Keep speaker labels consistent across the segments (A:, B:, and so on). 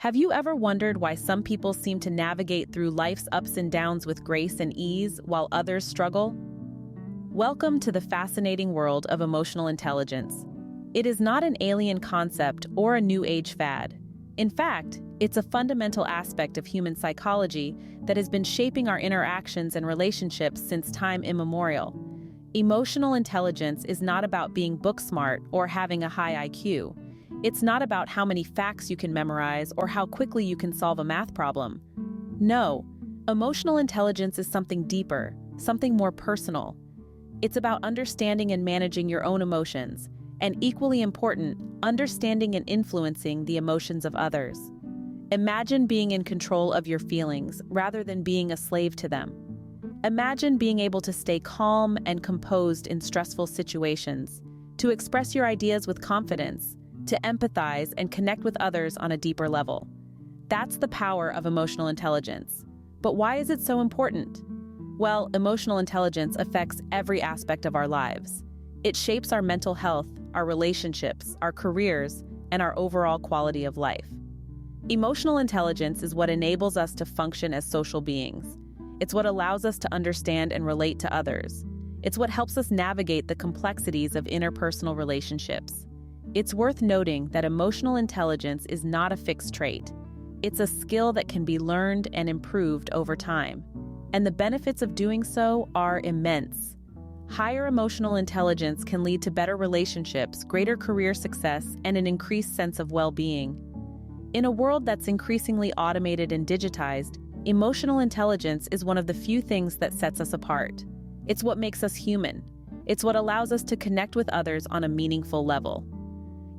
A: Have you ever wondered why some people seem to navigate through life's ups and downs with grace and ease while others struggle? Welcome to the fascinating world of emotional intelligence. It is not an alien concept or a new age fad. In fact, it's a fundamental aspect of human psychology that has been shaping our interactions and relationships since time immemorial. Emotional intelligence is not about being book smart or having a high IQ. It's not about how many facts you can memorize or how quickly you can solve a math problem. No, emotional intelligence is something deeper, something more personal. It's about understanding and managing your own emotions, and equally important, understanding and influencing the emotions of others. Imagine being in control of your feelings rather than being a slave to them. Imagine being able to stay calm and composed in stressful situations, to express your ideas with confidence, to empathize and connect with others on a deeper level. That's the power of emotional intelligence. But why is it so important? Well, emotional intelligence affects every aspect of our lives. It shapes our mental health, our relationships, our careers, and our overall quality of life. Emotional intelligence is what enables us to function as social beings. It's what allows us to understand and relate to others. It's what helps us navigate the complexities of interpersonal relationships. It's worth noting that emotional intelligence is not a fixed trait. It's a skill that can be learned and improved over time. And the benefits of doing so are immense. Higher emotional intelligence can lead to better relationships, greater career success, and an increased sense of well-being. In a world that's increasingly automated and digitized, emotional intelligence is one of the few things that sets us apart. It's what makes us human. It's what allows us to connect with others on a meaningful level.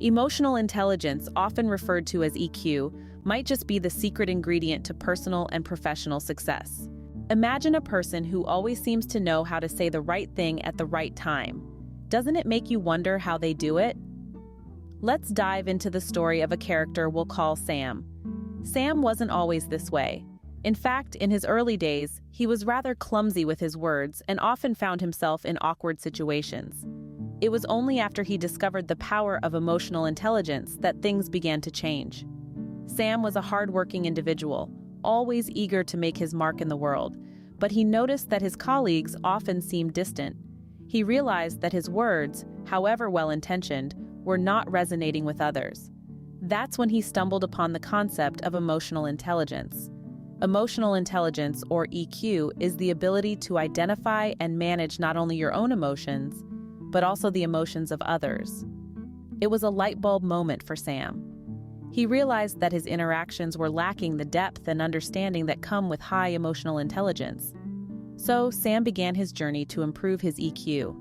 A: Emotional intelligence, often referred to as EQ, might just be the secret ingredient to personal and professional success. Imagine a person who always seems to know how to say the right thing at the right time. Doesn't it make you wonder how they do it? Let's dive into the story of a character we'll call Sam. Sam wasn't always this way. In fact, in his early days, he was rather clumsy with his words and often found himself in awkward situations. It was only after he discovered the power of emotional intelligence that things began to change. Sam was a hard-working individual, always eager to make his mark in the world, but he noticed that his colleagues often seemed distant. He realized that his words, however well-intentioned, were not resonating with others. That's when he stumbled upon the concept of emotional intelligence. Emotional intelligence, or EQ, is the ability to identify and manage not only your own emotions, but also the emotions of others. It was a light bulb moment for Sam. He realized that his interactions were lacking the depth and understanding that come with high emotional intelligence. So Sam began his journey to improve his EQ.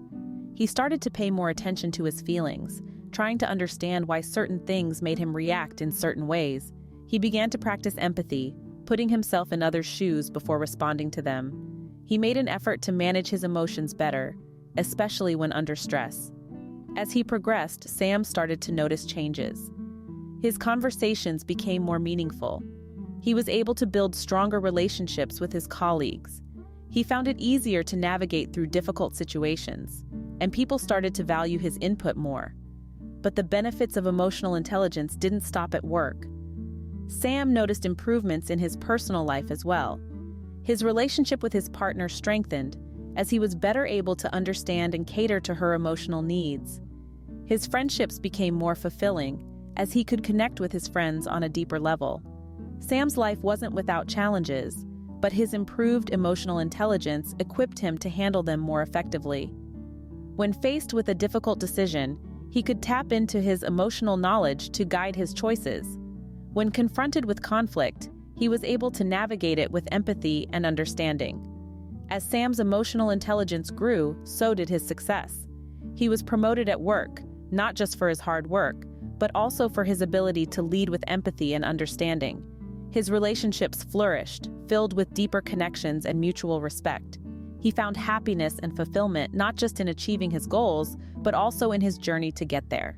A: He started to pay more attention to his feelings, trying to understand why certain things made him react in certain ways. He began to practice empathy, putting himself in others' shoes before responding to them. He made an effort to manage his emotions better, especially when under stress. As he progressed, Sam started to notice changes. His conversations became more meaningful. He was able to build stronger relationships with his colleagues. He found it easier to navigate through difficult situations, and people started to value his input more. But the benefits of emotional intelligence didn't stop at work. Sam noticed improvements in his personal life as well. His relationship with his partner strengthened, as he was better able to understand and cater to her emotional needs. His friendships became more fulfilling, as he could connect with his friends on a deeper level. Sam's life wasn't without challenges, but his improved emotional intelligence equipped him to handle them more effectively. When faced with a difficult decision, he could tap into his emotional knowledge to guide his choices. When confronted with conflict, he was able to navigate it with empathy and understanding. As Sam's emotional intelligence grew, so did his success. He was promoted at work, not just for his hard work, but also for his ability to lead with empathy and understanding. His relationships flourished, filled with deeper connections and mutual respect. He found happiness and fulfillment not just in achieving his goals, but also in his journey to get there.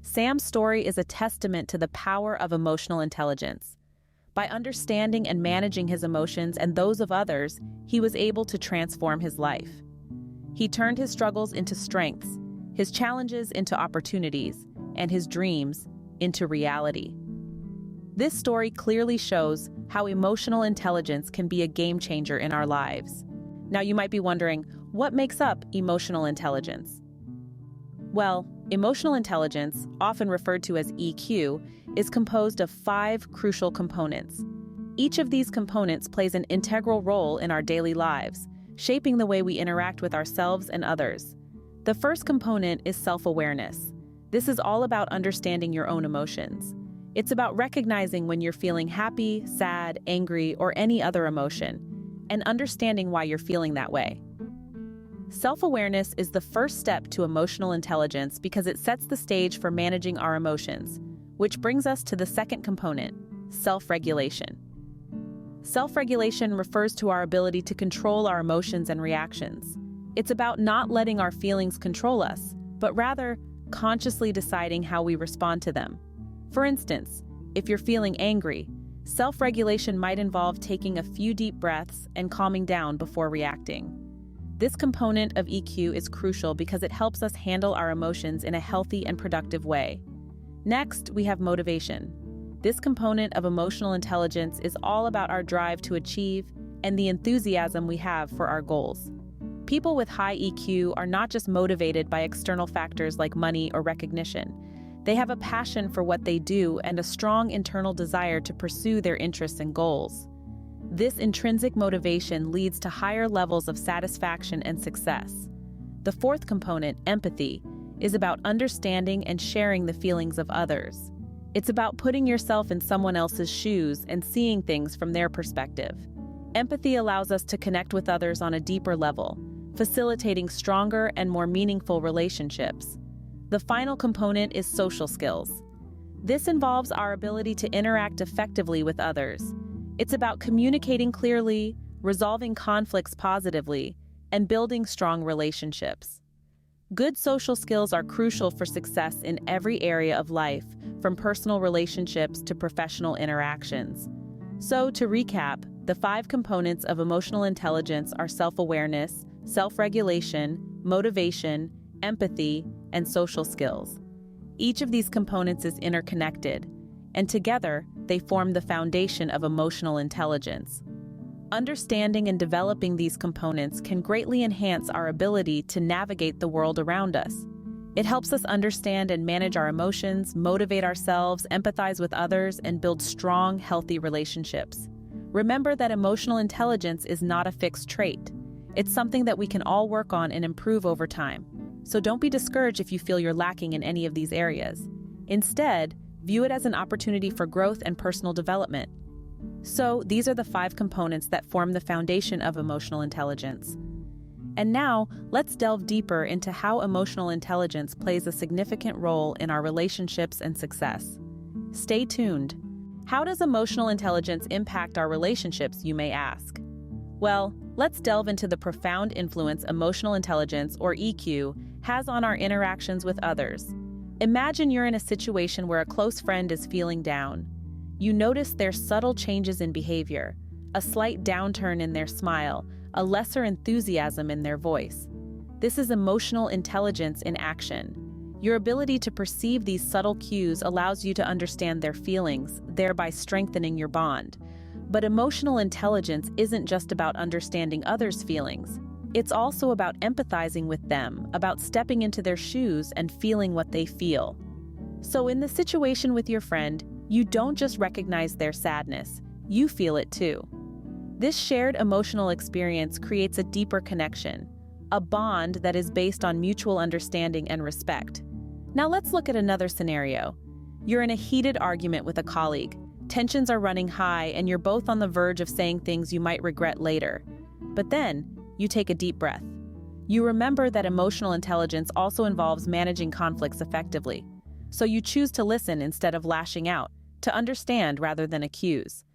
A: Sam's story is a testament to the power of emotional intelligence. By understanding and managing his emotions and those of others, he was able to transform his life. He turned his struggles into strengths, his challenges into opportunities, and his dreams into reality. This story clearly shows how emotional intelligence can be a game changer in our lives. Now you might be wondering, what makes up emotional intelligence? Well, emotional intelligence, often referred to as EQ, is composed of 5 crucial components. Each of these components plays an integral role in our daily lives, shaping the way we interact with ourselves and others. The first component is self-awareness. This is all about understanding your own emotions. It's about recognizing when you're feeling happy, sad, angry, or any other emotion, and understanding why you're feeling that way. Self-awareness is the first step to emotional intelligence because it sets the stage for managing our emotions, which brings us to the second component, self-regulation. Self-regulation refers to our ability to control our emotions and reactions. It's about not letting our feelings control us, but rather consciously deciding how we respond to them. For instance, if you're feeling angry, self-regulation might involve taking a few deep breaths and calming down before reacting. This component of EQ is crucial because it helps us handle our emotions in a healthy and productive way. Next, we have motivation. This component of emotional intelligence is all about our drive to achieve and the enthusiasm we have for our goals. People with high EQ are not just motivated by external factors like money or recognition. They have a passion for what they do and a strong internal desire to pursue their interests and goals. This intrinsic motivation leads to higher levels of satisfaction and success. The fourth component, empathy, is about understanding and sharing the feelings of others. It's about putting yourself in someone else's shoes and seeing things from their perspective. Empathy allows us to connect with others on a deeper level, facilitating stronger and more meaningful relationships. The final component is social skills. This involves our ability to interact effectively with others. It's about communicating clearly, resolving conflicts positively, and building strong relationships. Good social skills are crucial for success in every area of life, from personal relationships to professional interactions. So, to recap, the 5 components of emotional intelligence are self-awareness, self-regulation, motivation, empathy, and social skills. Each of these components is interconnected, and together they form the foundation of emotional intelligence. Understanding and developing these components can greatly enhance our ability to navigate the world around us. It helps us understand and manage our emotions, motivate ourselves, empathize with others, and build strong, healthy relationships. Remember that emotional intelligence is not a fixed trait. It's something that we can all work on and improve over time. So don't be discouraged if you feel you're lacking in any of these areas. Instead, view it as an opportunity for growth and personal development. So, these are the 5 components that form the foundation of emotional intelligence. And now, let's delve deeper into how emotional intelligence plays a significant role in our relationships and success. Stay tuned. How does emotional intelligence impact our relationships, you may ask? Well, let's delve into the profound influence emotional intelligence, or EQ, has on our interactions with others. Imagine you're in a situation where a close friend is feeling down. You notice their subtle changes in behavior, a slight downturn in their smile, a lesser enthusiasm in their voice. This is emotional intelligence in action. Your ability to perceive these subtle cues allows you to understand their feelings, thereby strengthening your bond. But emotional intelligence isn't just about understanding others' feelings. It's also about empathizing with them, about stepping into their shoes and feeling what they feel. So in the situation with your friend, you don't just recognize their sadness, you feel it too. This shared emotional experience creates a deeper connection, a bond that is based on mutual understanding and respect. Now let's look at another scenario. You're in a heated argument with a colleague. Tensions are running high and you're both on the verge of saying things you might regret later. But then, you take a deep breath. You remember that emotional intelligence also involves managing conflicts effectively. So you choose to listen instead of lashing out, to understand rather than accuse.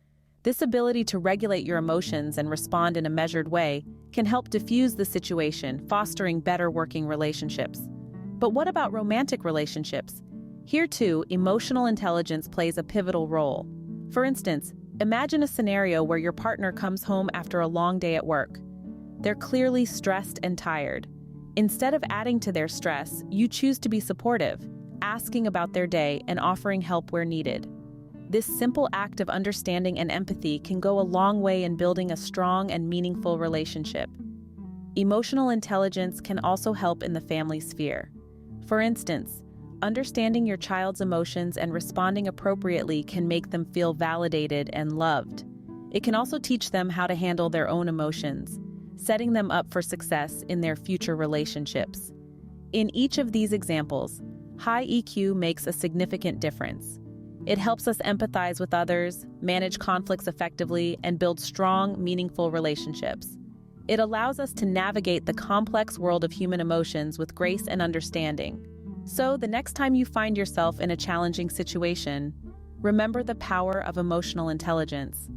A: This ability to regulate your emotions and respond in a measured way can help diffuse the situation, fostering better working relationships. But what about romantic relationships? Here too, emotional intelligence plays a pivotal role. For instance, imagine a scenario where your partner comes home after a long day at work. They're clearly stressed and tired. Instead of adding to their stress, you choose to be supportive, asking about their day and offering help where needed. This simple act of understanding and empathy can go a long way in building a strong and meaningful relationship. Emotional intelligence can also help in the family sphere. For instance, understanding your child's emotions and responding appropriately can make them feel validated and loved. It can also teach them how to handle their own emotions, setting them up for success in their future relationships. In each of these examples, high EQ makes a significant difference. It helps us empathize with others, manage conflicts effectively, and build strong, meaningful relationships. It allows us to navigate the complex world of human emotions with grace and understanding. So, the next time you find yourself in a challenging situation, remember the power of emotional intelligence.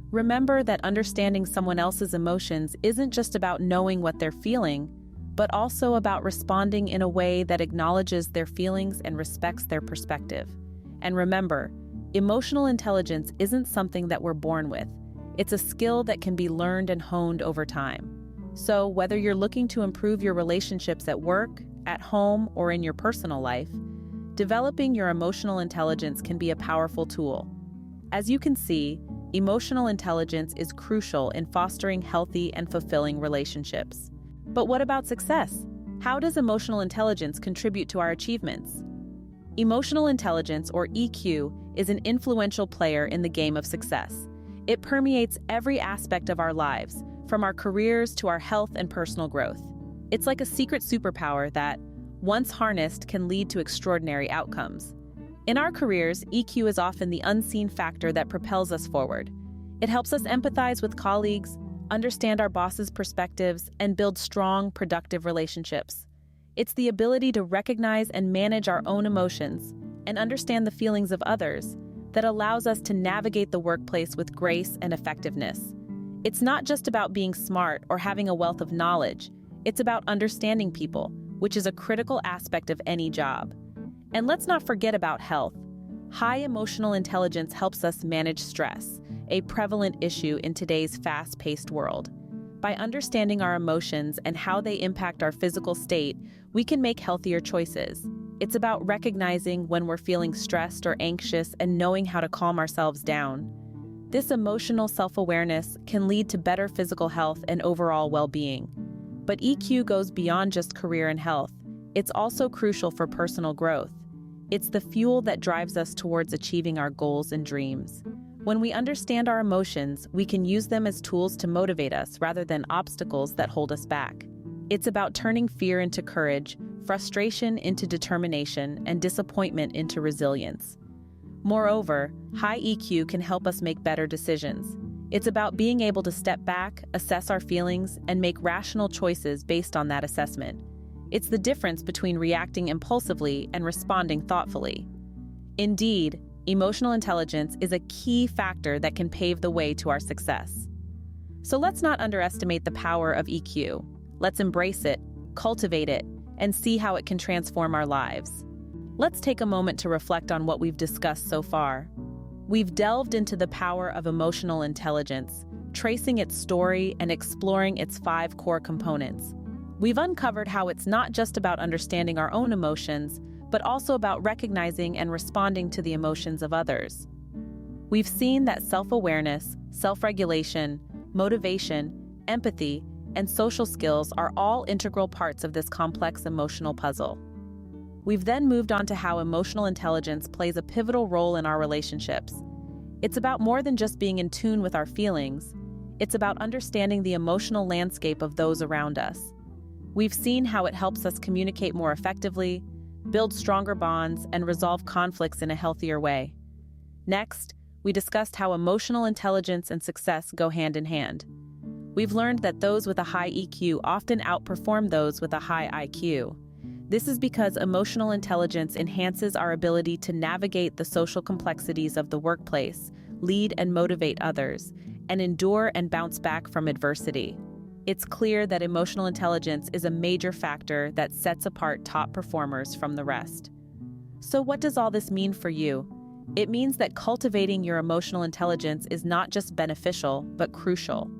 A: Remember that understanding someone else's emotions isn't just about knowing what they're feeling, but also about responding in a way that acknowledges their feelings and respects their perspective. And remember, emotional intelligence isn't something that we're born with. It's a skill that can be learned and honed over time. So, whether you're looking to improve your relationships at work, at home, or in your personal life, developing your emotional intelligence can be a powerful tool. As you can see, emotional intelligence is crucial in fostering healthy and fulfilling relationships. But what about success? How does emotional intelligence contribute to our achievements? Emotional intelligence, or EQ, is an influential player in the game of success. It permeates every aspect of our lives, from our careers to our health and personal growth. It's like a secret superpower that, once harnessed, can lead to extraordinary outcomes. In our careers, EQ is often the unseen factor that propels us forward. It helps us empathize with colleagues, understand our boss's perspectives, and build strong, productive relationships. It's the ability to recognize and manage our own emotions and understand the feelings of others that allows us to navigate the workplace with grace and effectiveness. It's not just about being smart or having a wealth of knowledge. It's about understanding people, which is a critical aspect of any job. And let's not forget about health. High emotional intelligence helps us manage stress, a prevalent issue in today's fast-paced world. By understanding our emotions and how they impact our physical state, we can make healthier choices. It's about recognizing when we're feeling stressed or anxious and knowing how to calm ourselves down. This emotional self-awareness can lead to better physical health and overall well-being. But EQ goes beyond just career and health. It's also crucial for personal growth. It's the fuel that drives us towards achieving our goals and dreams. When we understand our emotions, we can use them as tools to motivate us rather than obstacles that hold us back. It's about turning fear into courage, frustration into determination, and disappointment into resilience. Moreover, high EQ can help us make better decisions. It's about being able to step back, assess our feelings, and make rational choices based on that assessment. It's the difference between reacting impulsively and responding thoughtfully. Indeed, emotional intelligence is a key factor that can pave the way to our success. So let's not underestimate the power of EQ. Let's embrace it, cultivate it, and see how it can transform our lives. Let's take a moment to reflect on what we've discussed so far. We've delved into the power of emotional intelligence, tracing its story and exploring its 5 core components. We've uncovered how it's not just about understanding our own emotions, but also about recognizing and responding to the emotions of others. We've seen that self-awareness, self-regulation, motivation, empathy, and social skills are all integral parts of this complex emotional puzzle. We've then moved on to how emotional intelligence plays a pivotal role in our relationships. It's about more than just being in tune with our feelings. It's about understanding the emotional landscape of those around us. We've seen how it helps us communicate more effectively, build stronger bonds, and resolve conflicts in a healthier way. Next, we discussed how emotional intelligence and success go hand in hand. We've learned that those with a high EQ often outperform those with a high IQ. This is because emotional intelligence enhances our ability to navigate the social complexities of the workplace, lead and motivate others, and endure and bounce back from adversity. It's clear that emotional intelligence is a major factor that sets apart top performers from the rest. So what does all this mean for you? It means that cultivating your emotional intelligence is not just beneficial, but crucial.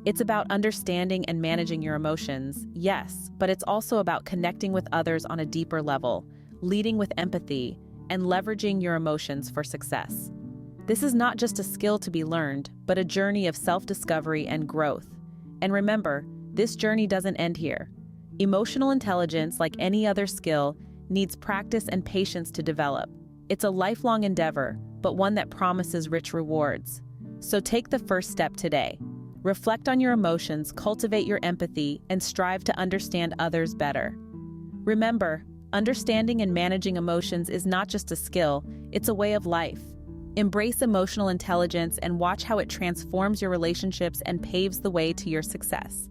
A: It's about understanding and managing your emotions, yes, but it's also about connecting with others on a deeper level, leading with empathy, and leveraging your emotions for success. This is not just a skill to be learned, but a journey of self-discovery and growth. And remember, this journey doesn't end here. Emotional intelligence, like any other skill, needs practice and patience to develop. It's a lifelong endeavor, but one that promises rich rewards. So take the first step today. Reflect on your emotions, cultivate your empathy, and strive to understand others better. Remember, understanding and managing emotions is not just a skill, it's a way of life. Embrace emotional intelligence and watch how it transforms your relationships and paves the way to your success.